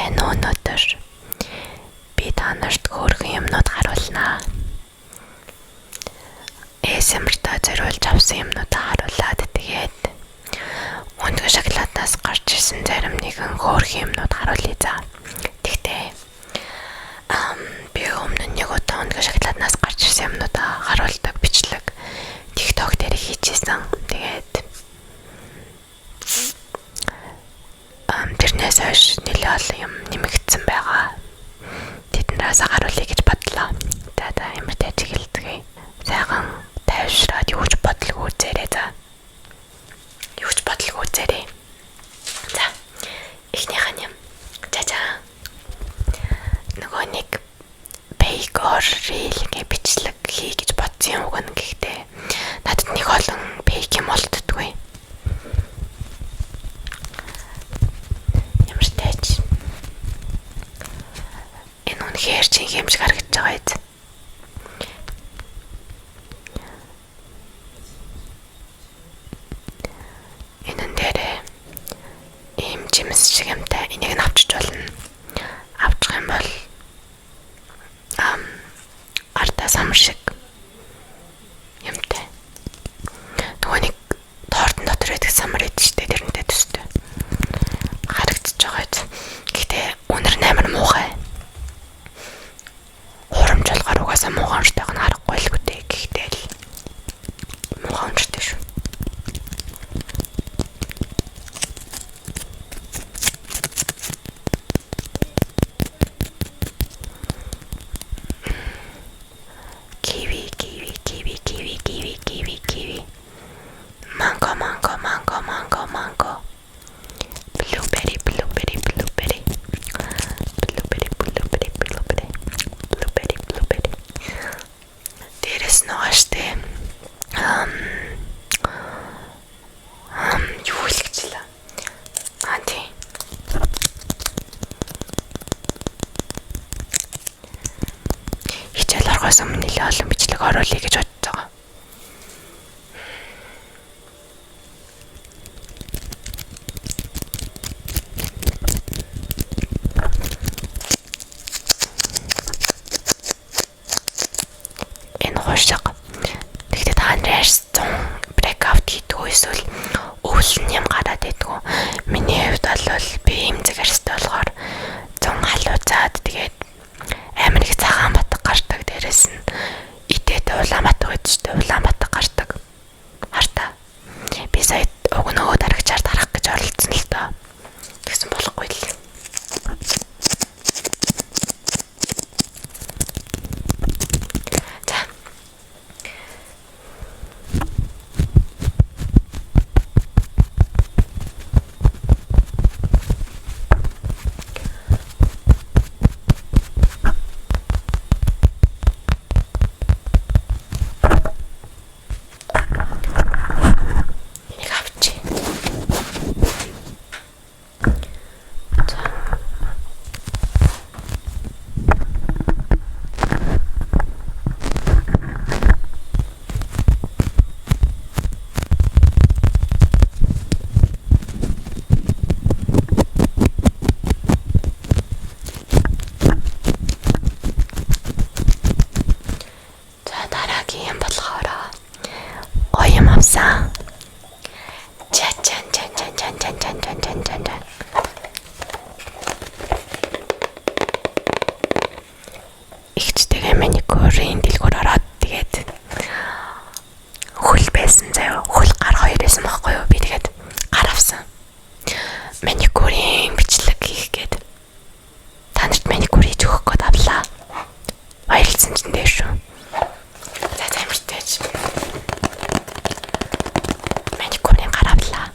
байна уу өнөөдөр? Би та нарт хөөрхөн юмнууд харуулнаа. ASMR-та зориулж авсан юмнуудаа харуулад тэгээд өндгөө шоколадаас гарч ирсэн зарим нэгэн хөөрхөн юмнууд харуулъя за. Тэгтээ би өмнө нэг удаа өндгөө шоколаднаас гарч ирсэн юмнуудаа харуулдаг бичлэг TikTok дээр хийчихсэн. Тэгээд тэрнээс хойш нэлээд олон юм нэмэгдсэн байгаа. Тэднээс харуулъя гэж бодлоо. За ямар тааж эхэлдэг. Сайхан тайвшраад юу ч бодлого үзээрэй за. Юу ч бодлого үзээрэй. За. Эхнийх нь юм. Жажаа. Нөгөө нэг fake or real гэх бичлэг хий гэж бодсон юм уу гэхдээ надад нэг олон fake юм олддгүй. Ямар тааж. Энэ үнэхээр чинь хэмжиг харагдаж байгаа юм. Жимс шиг юмтай энийг нь авчиж болно. Авчих юм бол артаа самар шиг юмтай. Нөгөө нэг торт дотор байдаг самар байдаг шүү дээ. Тэрнтэй төстэй. Харагдаж байгаа юм. Гэхдээ үнэр амар муухай. Хурамч болохоор угаасаа муухай уншдаг нь харахгүй л үгүй. Гэхдээ л муухай уншдаг шүү. Манго. Blueberry. Дээрээс нөгөө штэ. Юу хэлчихлээ. Тий. Хичээл орохоос өмнө нэлээд олон бичлэг оруулъя гэж бодож байгаа. Тэгтээ та нэрс breakout хийдэг эсвэл өвлөн юм гараад байдгүй. Миний хувьд бол би имзэг арьстай болохоор 100 халуузаад тэгээд амар их цагаан батг гардаг. Дээрээс нь идэт Улаанбаатар гэдэгтэй Улаанбаатар гардаг. Хартаа. Би сая өгнөгөө дарагчаар тарах гэж оролцсон л доо. Тэгсэн болохгүй л. Ихчтэйгээ маникюрын дэлгүүр ороод тэгээд хөл байсан заяа. Хөл гар хоёр байсан байхгүй юу? Би тэгээд гар авсан. Маникюрын бичлэг хийх гээд та нарт маникюр хийж өгөх гээд авлаа. Баярлсан ч дээ шүү. За амар тааж. Маникюрын гар авлаа.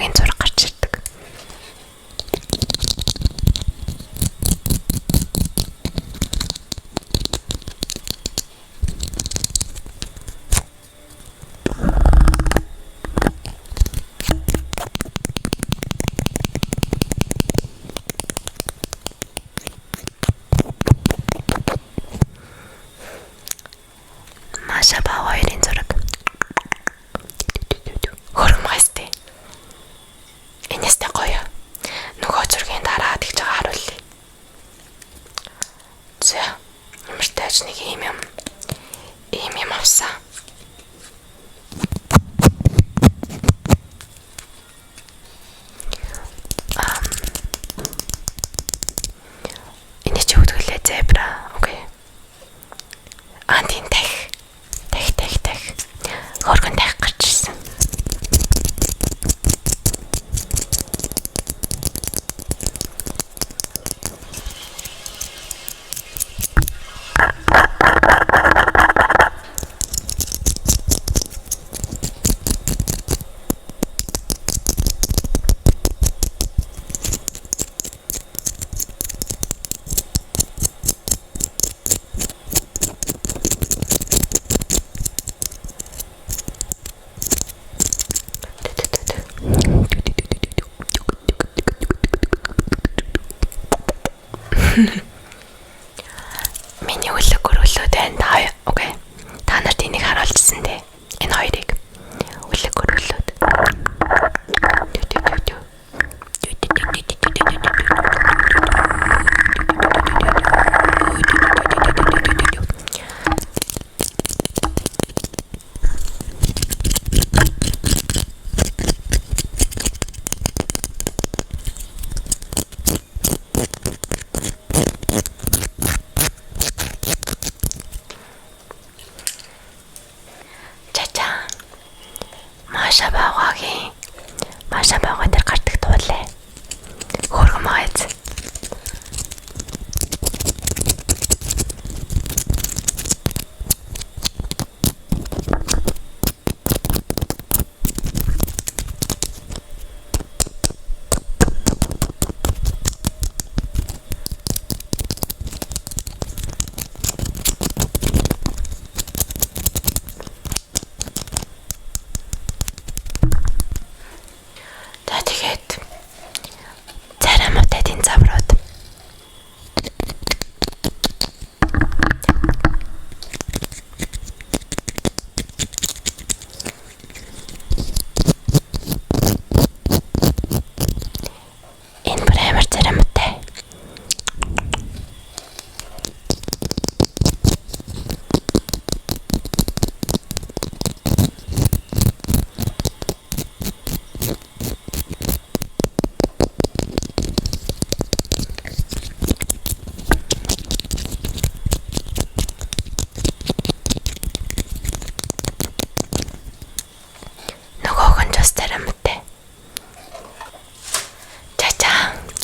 багийн зураг гарч ирдэг. Маша ба хоёрын зураг. Хөрмөстэй. Энэстэй гоё. Нөгөө зургийн дараа тэгж байгаа харуулъя. За, юмртайч нэг ийм юм авсан. Энэ ч үүдгэлээ зебра. Окей. Антин тах. Хөргөн тах гарч ирсэн. Миний үлэг өрөөлөд байна. Окей. Та нарт энийг харуулчихсан дээ. Энэ хоёрыг үлэг өрөөлөд. Маша баагаа дээр гардаг туулаа. Хөргөн мааз. Тэгээд царамуутай тэн заврууд. Энэ бүр амар царамуутай.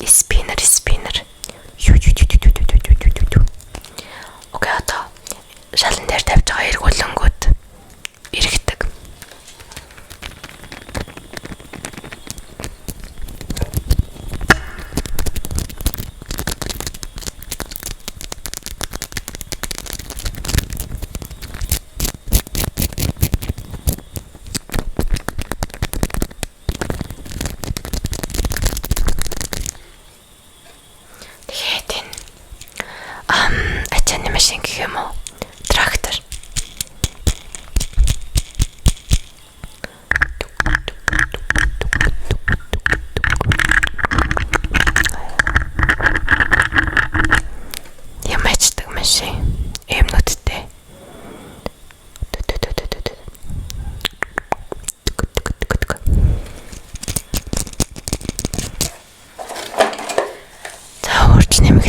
Спиннер. Окей, одоо шалан дээр тавьж байгаа эргүүлэнгүүд эргэдэг. Машин гэх юм уу? Трактор. Ямачдаг машин. Эмнүүдтэй. За хурц нэмэх